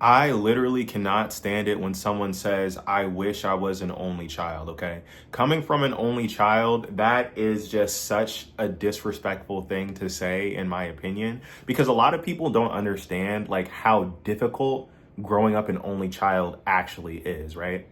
I literally cannot stand it when someone says, I wish I was an only child, okay? Coming from an only child, that is just such a disrespectful thing to say, in my opinion, because a lot of people don't understand like how difficult growing up an only child actually is, right?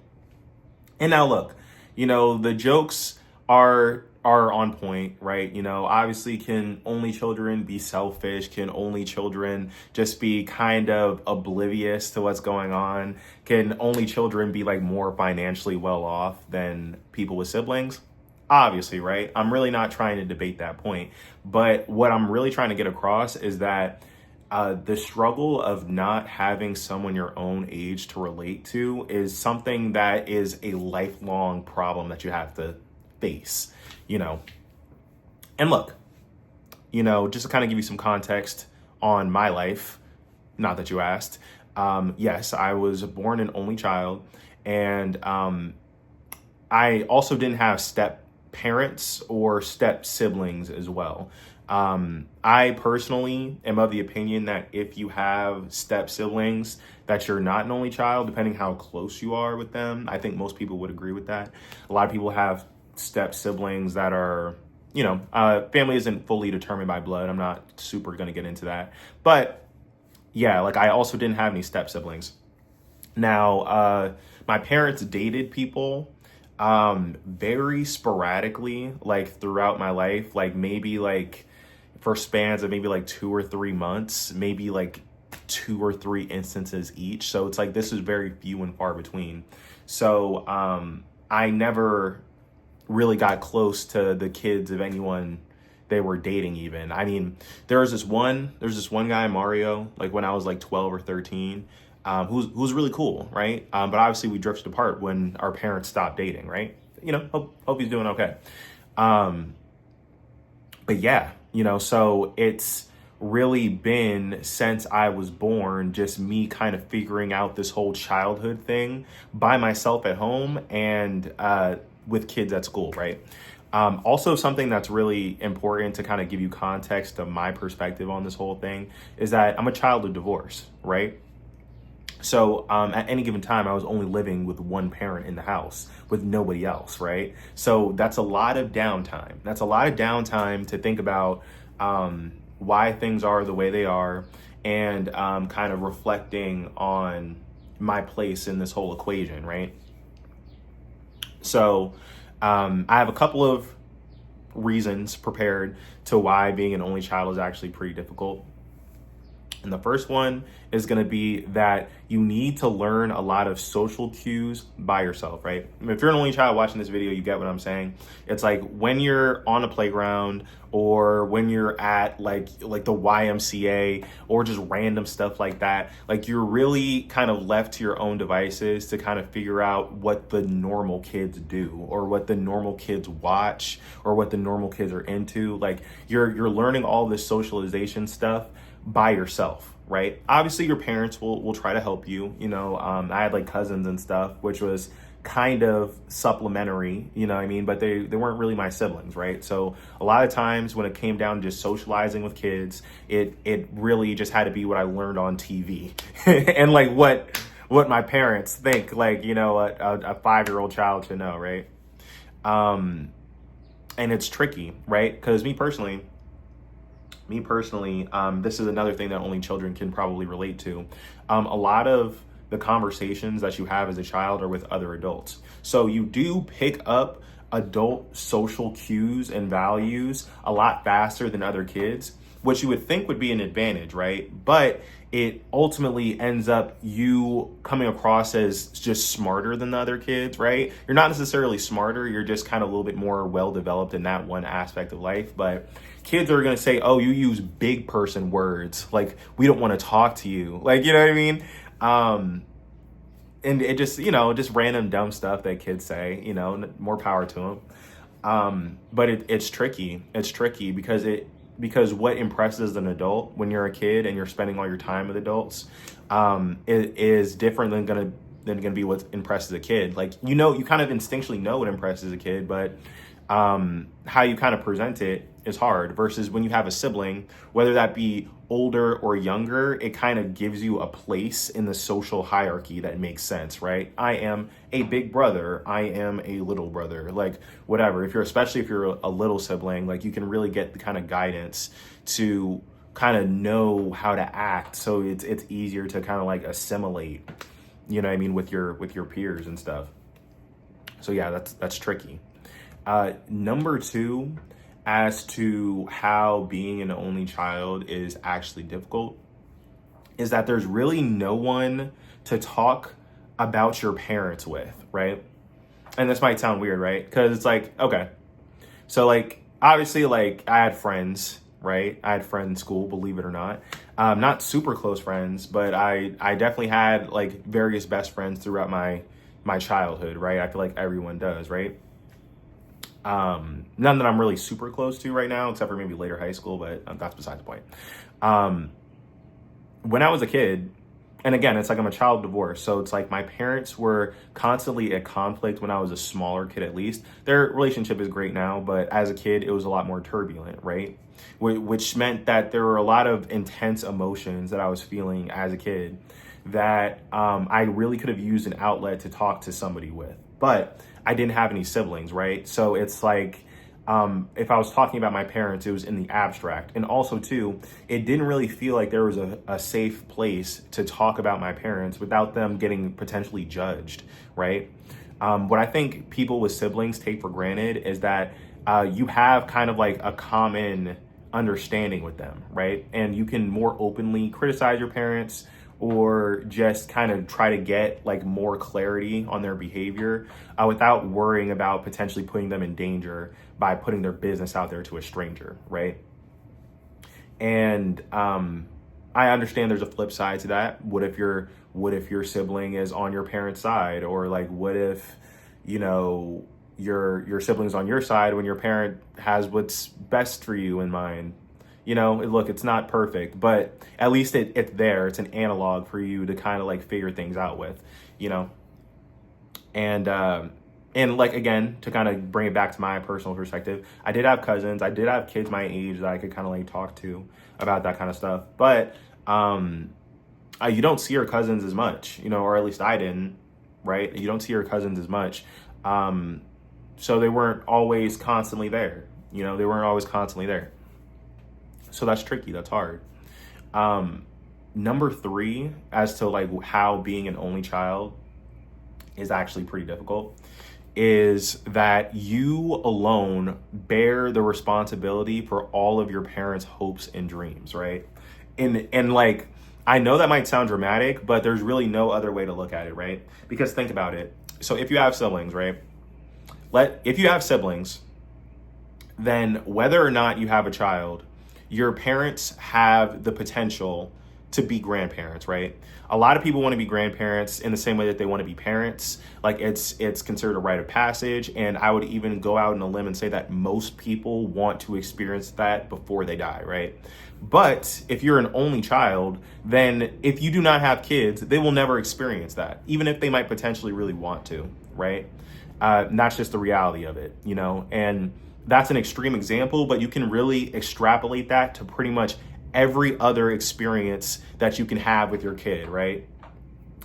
And now look, the jokes are on point, right? Obviously, can only children be selfish? Can only children just be kind of oblivious to what's going on? Can only children be like more financially well off than people with siblings? Obviously, right? I'm really not trying to debate that point. But what I'm really trying to get across is that the struggle of not having someone your own age to relate to is something that is a lifelong problem that you have to face, you know. And look, just to kind of give you some context on my life, not that you asked, yes, I was born an only child, and I also didn't have step parents or step siblings as well. I personally am of the opinion that if you have step siblings, that you're not an only child, depending how close you are with them. I think most people would agree with that. A lot of people have step siblings that are, family isn't fully determined by blood. I'm not super going to get into that. But yeah, like I also didn't have any step siblings. Now, my parents dated people very sporadically, like throughout my life, like maybe like for spans of maybe like 2 or 3 months, maybe like 2 or 3 instances each. So it's like this is very few and far between. So I never really got close to the kids of anyone they were dating even. I mean, there's this one guy, Mario, like when I was like 12 or 13, who's really cool, right? But obviously we drifted apart when our parents stopped dating, right? Hope he's doing okay. But yeah, so it's really been since I was born, just me kind of figuring out this whole childhood thing by myself at home and with kids at school, right? Also, something that's really important to kind of give you context of my perspective on this whole thing is that I'm a child of divorce, right? So at any given time, I was only living with one parent in the house with nobody else, right? So that's a lot of downtime. That's a lot of downtime to think about why things are the way they are and kind of reflecting on my place in this whole equation, right? So I have a couple of reasons prepared to why being an only child is actually pretty difficult. And the first one is going to be that you need to learn a lot of social cues by yourself, right? If you're an only child watching this video, you get what I'm saying. It's like when you're on a playground or when you're at like the YMCA or just random stuff like that, like you're really kind of left to your own devices to kind of figure out what the normal kids do or what the normal kids watch or what the normal kids are into. Like you're learning all this socialization stuff by yourself, right? Obviously your parents will try to help you. I had like cousins and stuff, which was kind of supplementary, you know what I mean? But they weren't really my siblings, right? So a lot of times when it came down to just socializing with kids, it really just had to be what I learned on TV and like what my parents think, like, a 5-year-old child should know, right? And it's tricky, right? Because me personally, this is another thing that only children can probably relate to. A lot of the conversations that you have as a child are with other adults. So you do pick up adult social cues and values a lot faster than other kids, which you would think would be an advantage, right? But it ultimately ends up you coming across as just smarter than the other kids, right? You're not necessarily smarter, you're just kind of a little bit more well-developed in that one aspect of life. But kids are going to say, oh, you use big person words, like we don't want to talk to you, like, you know what I mean? And it just, just random dumb stuff that kids say, more power to them. But it's tricky. It's tricky because what impresses an adult when you're a kid and you're spending all your time with adults, it is different than gonna be what impresses a kid. Like, you kind of instinctually know what impresses a kid, but how you kind of present it is hard, versus when you have a sibling, whether that be older or younger, it kind of gives you a place in the social hierarchy that makes sense, right? I am a big brother, I am a little brother, like whatever. Especially if you're a little sibling, like you can really get the kind of guidance to kind of know how to act, so it's easier to kind of like assimilate, you know what I mean, with your peers and stuff. So yeah, that's tricky. Number two, as to how being an only child is actually difficult, is that there's really no one to talk about your parents with, right? And this might sound weird, right? Because it's like, okay, so like obviously like I had friends, right? I had friends in school, believe it or not. Not super close friends, but I definitely had like various best friends throughout my childhood, right? I feel like everyone does, right? None that I'm really super close to right now, except for maybe later high school, but that's besides the point. When I was a kid, and again, it's like I'm a child of divorce, so it's like my parents were constantly at conflict when I was a smaller kid, at least. Their relationship is great now, but as a kid, it was a lot more turbulent, right? Which meant that there were a lot of intense emotions that I was feeling as a kid that I really could have used an outlet to talk to somebody with. But I didn't have any siblings, right? So it's like, if I was talking about my parents, it was in the abstract. And also too, it didn't really feel like there was a safe place to talk about my parents without them getting potentially judged, right? What I think people with siblings take for granted is that you have kind of like a common understanding with them, right? And you can more openly criticize your parents, or just kind of try to get like more clarity on their behavior without worrying about potentially putting them in danger by putting their business out there to a stranger, right? And I understand there's a flip side to that. What if your sibling is on your parent's side, or like what if, you know, your sibling's on your side when your parent has what's best for you in mind? You know, look, it's not perfect, but at least it's there. It's an analog for you to kind of like figure things out with, you know? And like, again, to kind of bring it back to my personal perspective, I did have cousins. I did have kids my age that I could kind of like talk to about that kind of stuff. But you don't see your cousins as much, you know, or at least I didn't, right? You don't see your cousins as much. So they weren't always constantly there. You know, they weren't always constantly there. So that's tricky. That's hard. Number three, as to like how being an only child is actually pretty difficult, is that you alone bear the responsibility for all of your parents' hopes and dreams, right? And like, I know that might sound dramatic, but there's really no other way to look at it, right? Because think about it. So if you have siblings, right? If you have siblings, then whether or not you have a child, your parents have the potential to be grandparents, right? A lot of people want to be grandparents in the same way that they want to be parents. Like it's considered a rite of passage. And I would even go out on a limb and say that most people want to experience that before they die, right? But if you're an only child, then if you do not have kids, they will never experience that, even if they might potentially really want to, right? That's just the reality of it, you know? And that's an extreme example, but you can really extrapolate that to pretty much every other experience that you can have with your kid, right?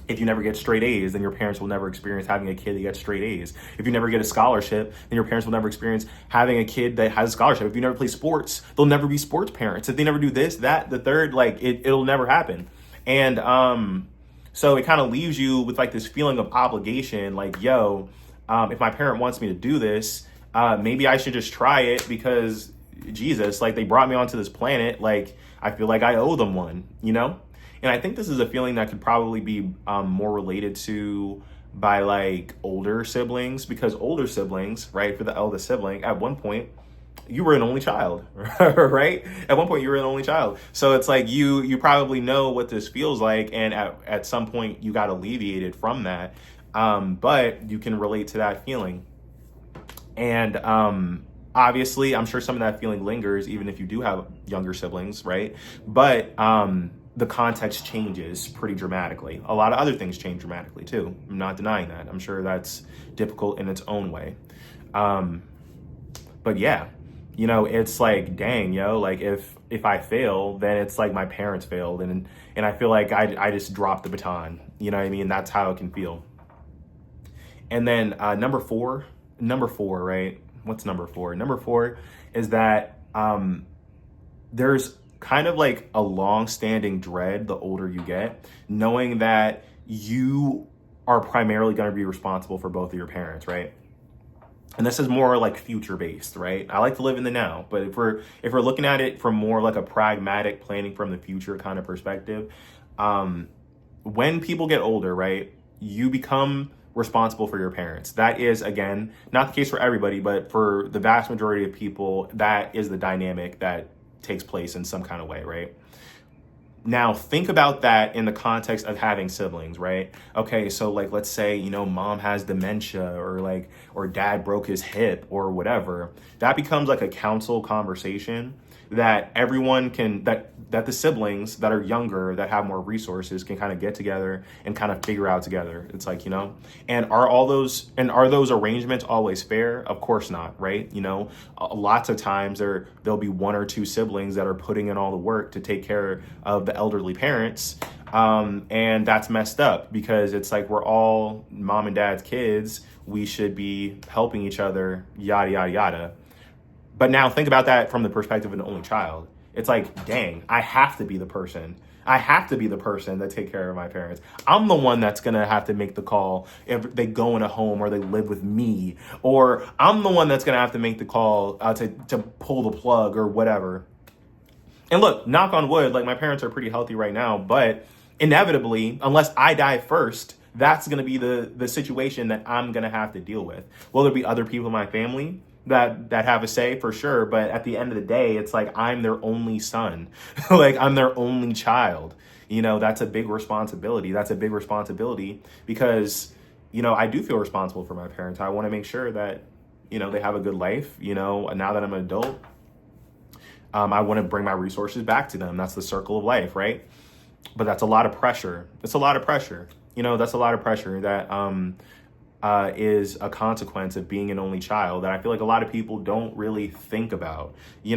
If you never get straight A's, then your parents will never experience having a kid that gets straight A's. If you never get a scholarship, then your parents will never experience having a kid that has a scholarship. If you never play sports, they'll never be sports parents. If they never do this, that, the third, like it'll never happen. And so it kind of leaves you with like this feeling of obligation, like, yo, if my parent wants me to do this, maybe I should just try it because Jesus, like they brought me onto this planet. Like I feel like I owe them one, you know? And I think this is a feeling that could probably be more related to by like older siblings, because older siblings, right? For the eldest sibling, at one point, you were an only child, right? At one point you were an only child. So it's like you probably know what this feels like. And at some point you got alleviated from that. But you can relate to that feeling. And obviously, I'm sure some of that feeling lingers even if you do have younger siblings, right? But the context changes pretty dramatically. A lot of other things change dramatically too. I'm not denying that. I'm sure that's difficult in its own way. But yeah, it's like, dang, like if I fail, then it's like my parents failed, and I feel like I just dropped the baton. You know what I mean? That's how it can feel. And then number four, right? What's number four? Number four is that there's kind of like a long-standing dread the older you get, knowing that you are primarily going to be responsible for both of your parents, right? And this is more like future based, right? I like to live in the now, but if we're looking at it from more like a pragmatic planning from the future kind of perspective, when people get older, right, you become responsible for your parents. That is, again, not the case for everybody, but for the vast majority of people, that is the dynamic that takes place in some kind of way, right? Now, think about that in the context of having siblings, right? Okay, so like, let's say, mom has dementia, or dad broke his hip or whatever. That becomes like a council conversation that everyone can, that the siblings that are younger, that have more resources, can kind of get together and kind of figure out together. It's like, and are those arrangements always fair? Of course not, right? Lots of times there'll be one or two siblings that are putting in all the work to take care of the elderly parents. And that's messed up, because it's like, we're all mom and dad's kids. We should be helping each other, yada, yada, yada. But now think about that from the perspective of an only child. It's like, dang, I have to be the person. I have to be the person that take care of my parents. I'm the one that's going to have to make the call if they go in a home or they live with me. Or I'm the one that's going to have to make the call to pull the plug or whatever. And look, knock on wood, like, my parents are pretty healthy right now, but inevitably, unless I die first, that's going to be the situation that I'm going to have to deal with. Will there be other people in my family that have a say? For sure. But at the end of the day, it's like, I'm their only son. Like, I'm their only child. That's a big responsibility. That's a big responsibility because, I do feel responsible for my parents. I want to make sure that, they have a good life. Now that I'm an adult, I want to bring my resources back to them. That's the circle of life, right? But that's a lot of pressure. It's a lot of pressure. That's a lot of pressure that is a consequence of being an only child that I feel like a lot of people don't really think about. They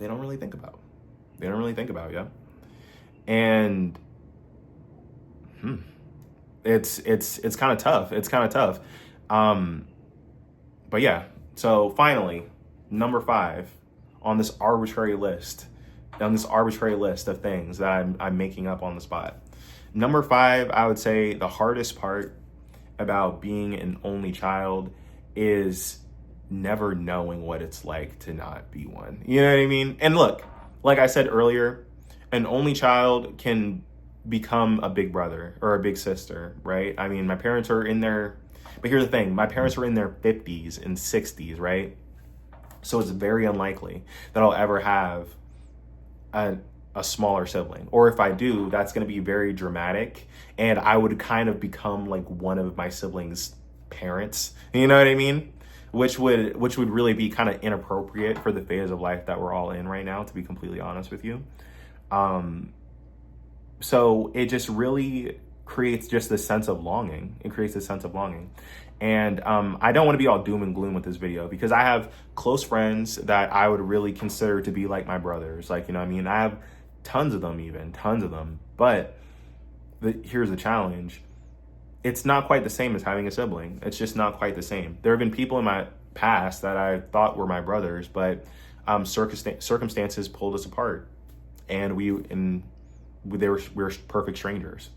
don't really think about. Yeah. And it's kind of tough. It's kind of tough. But yeah. So finally, number 5 on this arbitrary list of things that I'm making up on the spot. Number 5, I would say the hardest part about being an only child is never knowing what it's like to not be one. You know what I mean? And look, like I said earlier, an only child can become a big brother or a big sister, right? I mean, my parents are in but here's the thing, my parents are in their 50s and 60s, right? So it's very unlikely that I'll ever have a smaller sibling. Or if I do, that's going to be very dramatic. And I would kind of become like one of my siblings' parents. You know what I mean? Which would really be kind of inappropriate for the phase of life that we're all in right now, to be completely honest with you. So it just really creates just this sense of longing. It creates a sense of longing. And I don't want to be all doom and gloom with this video, because I have close friends that I would really consider to be like my brothers. Like, I have tons of them. But here's the challenge. It's not quite the same as having a sibling. It's just not quite the same. There have been people in my past that I thought were my brothers, but circumstances pulled us apart, and we were perfect strangers,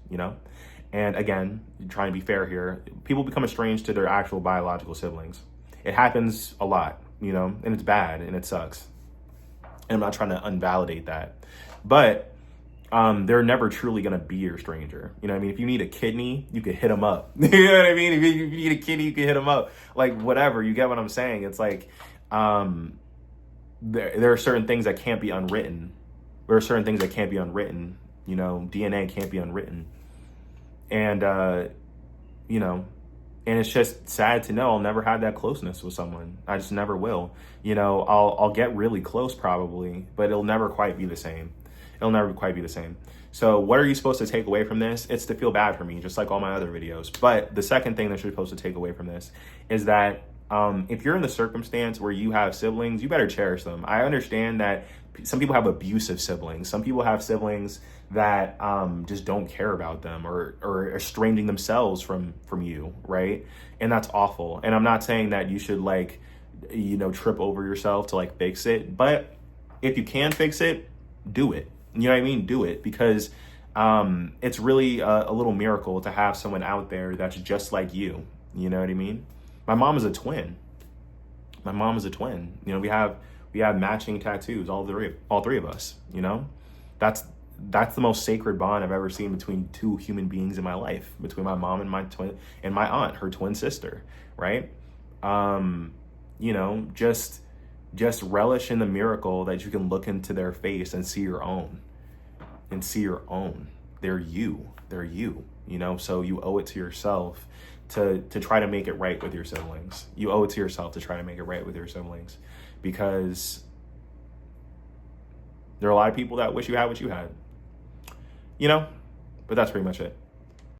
And again, trying to be fair here, people become estranged to their actual biological siblings. It happens a lot, and it's bad and it sucks. And I'm not trying to invalidate that, but they're never truly going to be your stranger. If you need a kidney, you could hit them up. You know what I mean? If you need a kidney, you can hit them up. Like, whatever, you get what I'm saying? It's like, there are certain things that can't be unwritten. DNA can't be unwritten. And, and it's just sad to know I'll never have that closeness with someone. I just never will. I'll get really close probably, but it'll never quite be the same. So what are you supposed to take away from this? It's to feel bad for me, just like all my other videos. But the second thing that you're supposed to take away from this is that If you're in the circumstance where you have siblings, you better cherish them. I understand that some people have abusive siblings. Some people have siblings that just don't care about them, or estranging themselves from you, right? And that's awful. And I'm not saying that you should like, trip over yourself to like fix it. But if you can fix it, do it. You know what I mean? Do it, because it's really a little miracle to have someone out there that's just like you. You know what I mean? My mom is a twin. My mom is a twin. We have matching tattoos, all three of us. That's the most sacred bond I've ever seen between two human beings in my life, between my mom and my twin and my aunt, her twin sister, right? Just relish in the miracle that you can look into their face and see your own. They're you. So you owe it to yourself to try to make it right with your siblings. You owe it to yourself to try to make it right with your siblings, because there are a lot of people that wish you had what you had. But that's pretty much it.